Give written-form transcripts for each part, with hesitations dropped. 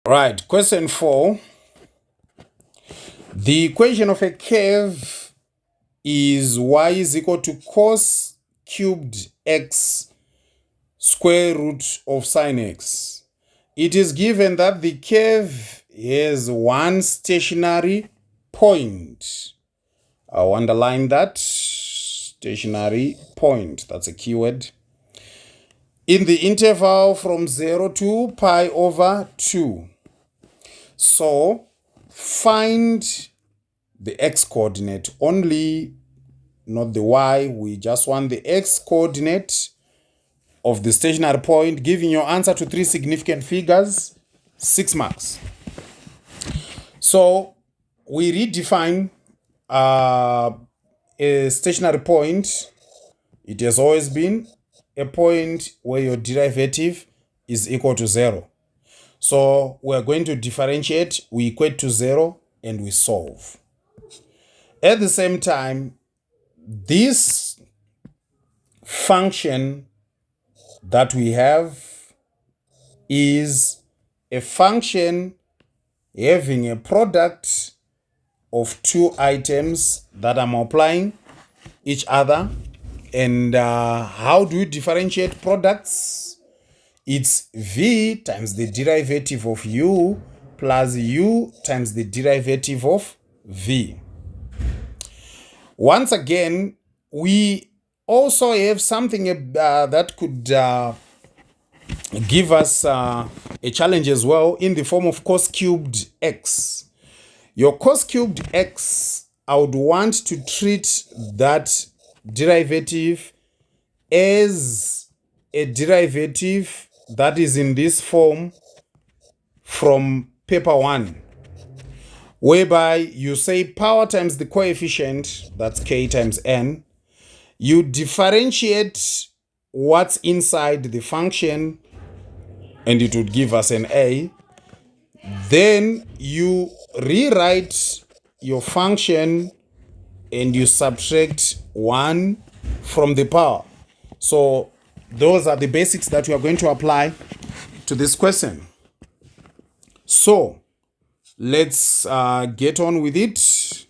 Right, question 4. The equation of a curve is y is equal to cos cubed x square root of sine x. It is given that the curve has one stationary point. I'll underline that. Stationary point. That's a keyword. In the interval from 0 to pi over 2. So, find the x coordinate only, not the y. We just want the x coordinate of the stationary point. Giving your answer to 3 significant figures, 6 marks. So we redefine a stationary point. It has always been a point where your derivative is equal to 0. So we're going to differentiate, we equate to 0, and we solve. At the same time, this function that we have is a function having a product of two items that are multiplying each other. And how do we differentiate products? It's v times the derivative of u plus u times the derivative of v. Once again, we also have something that could give us a challenge as well in the form of cos cubed x. Your cos cubed x, I would want to treat that derivative as a derivative that is in this form from paper 1, whereby you say power times the coefficient, that's k times n. You differentiate what's inside the function, and it would give us an a. Then you rewrite your function and you subtract 1 from the power. So those are the basics that we are going to apply to this question. So let's get on with it.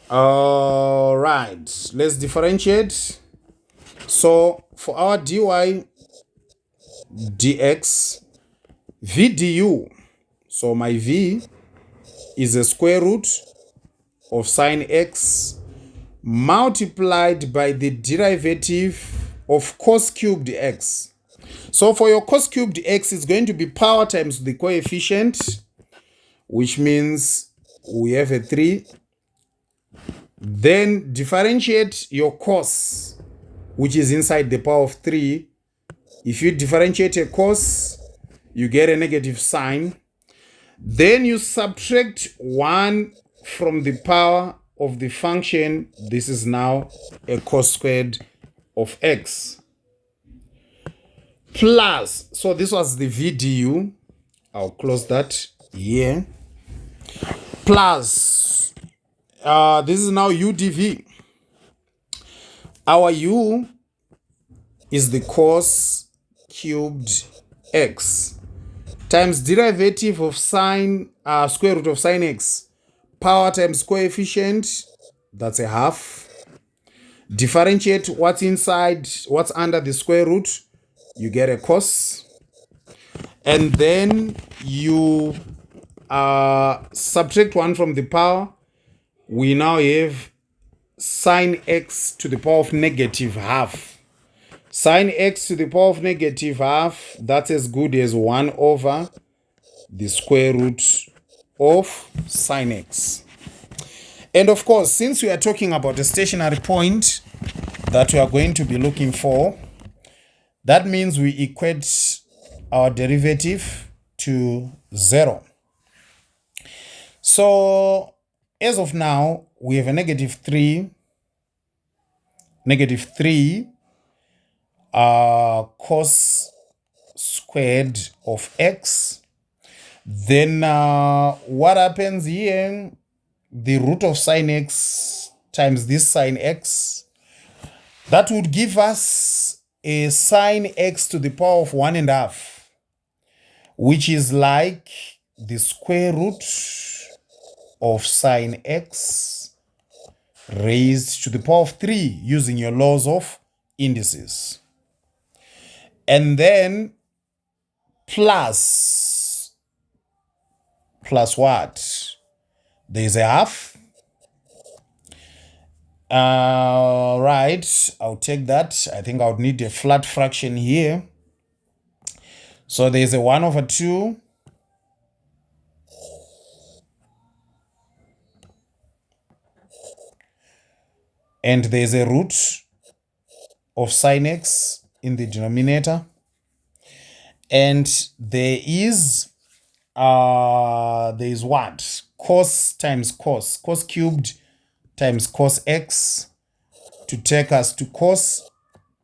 All right, let's differentiate. So for our dy dx, v du, so my v is a square root of sine x multiplied by the derivative of cos cubed x. So for your cos cubed x, it's going to be power times the coefficient, which means we have a 3. Then differentiate your cos, which is inside the power of 3. If you differentiate a cos, you get a negative sign. Then you subtract 1 from the power of the function. This is now a cos squared of x. Plus, so this was the v du. I'll close that here. Plus, this is now u dv. Our u is the cos cubed x times derivative of sine, square root of sine x, power times coefficient, that's a half. Differentiate what's inside, what's under the square root, you get a cos. And then you subtract 1 from the power. We now have sine x to the power of negative half. Sine x to the power of negative half, that's as good as 1 over the square root of sine x. And of course, since we are talking about a stationary point that we are going to be looking for, that means we equate our derivative to 0. So as of now, we have a negative 3 cos squared of x. Then what happens here? The root of sine x times this sine x. That would give us a sine x to the power of 1.5, which is like the square root of sine x raised to the power of 3 using your laws of indices. And then plus what? There's a half. Right, I'll take that. I think I would need a flat fraction here. So there's a 1 over 2. And there's a root of sine x in the denominator. And there is what? Cos times cos. Cos cubed times cos x to take us to cos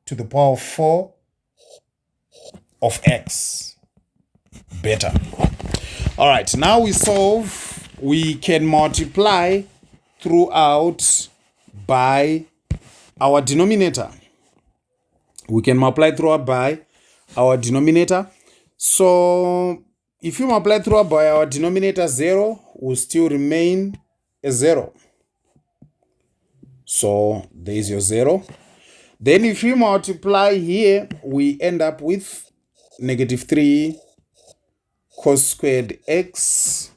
to the power of 4 of x. Better. All right, now we solve. We can multiply throughout by our denominator. We can multiply throughout by our denominator. So if you multiply throughout by our denominator, 0 will still remain a 0. So there is your 0. Then if you multiply here, we end up with negative 3 cos squared x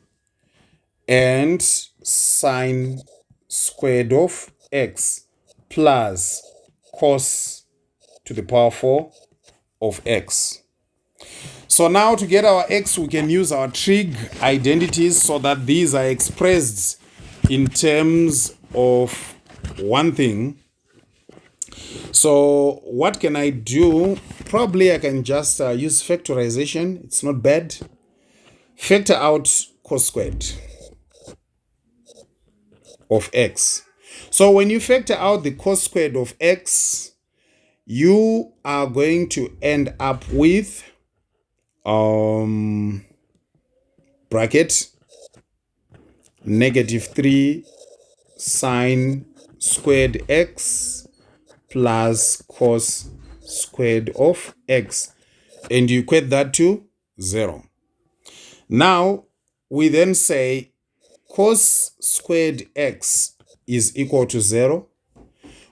and sine squared of x plus cos to the power 4 of x. So now to get our x, we can use our trig identities so that these are expressed in terms of one thing. So what can I do? Probably I can just use factorization. It's not bad. Factor out cos squared of x. So when you factor out the cos squared of x, you are going to end up with bracket negative 3 sine squared x plus cos squared of x, and you equate that to 0. Now we then say cos squared x is equal to 0.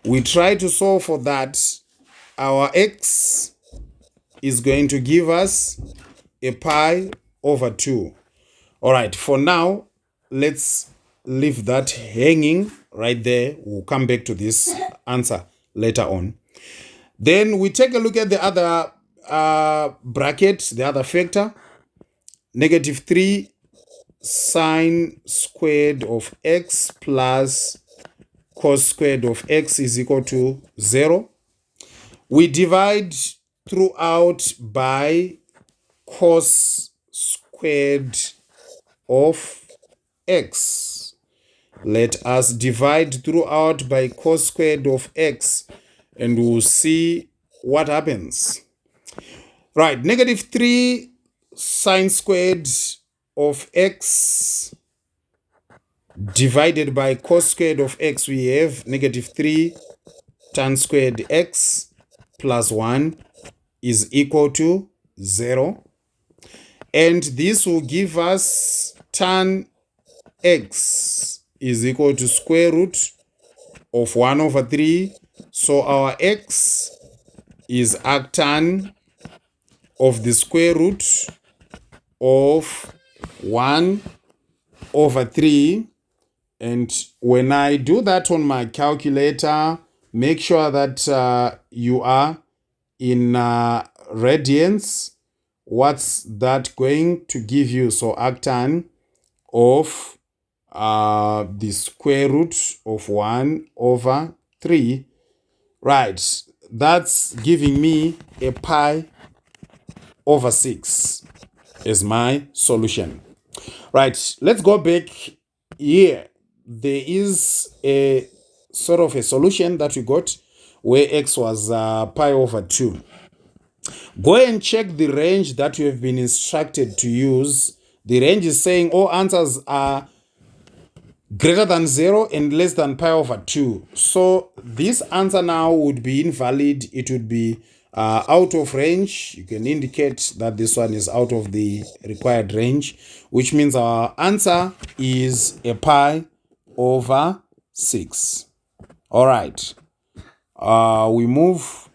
We try to solve for that. Our x is going to give us a pi over 2. All right, for now, let's leave that hanging right there. We'll come back to this answer later on. Then we take a look at the other bracket, the other factor. Negative 3 sine squared of x plus cos squared of x is equal to 0. We divide throughout by cos squared of x. Let us divide throughout by cos squared of x and we'll see what happens. Right, negative 3 sine squared of x divided by cos squared of x, we have negative 3 tan squared x plus 1 is equal to 0. And this will give us tan x is equal to square root of 1 over 3. So our x is arctan of the square root of 1 over 3. And when I do that on my calculator, make sure that you are in radians. What's that going to give you? So arctan of the square root of 1 over 3. Right, that's giving me a pi over 6 as my solution. Right, let's go back here. There is a sort of a solution that we got where x was pi over 2. Go and check the range that you have been instructed to use. The range is saying all answers are greater than 0 and less than pi over 2. So this answer now would be invalid. It would be out of range, you can indicate that this one is out of the required range, which means our answer is a pi over 6. All right. We move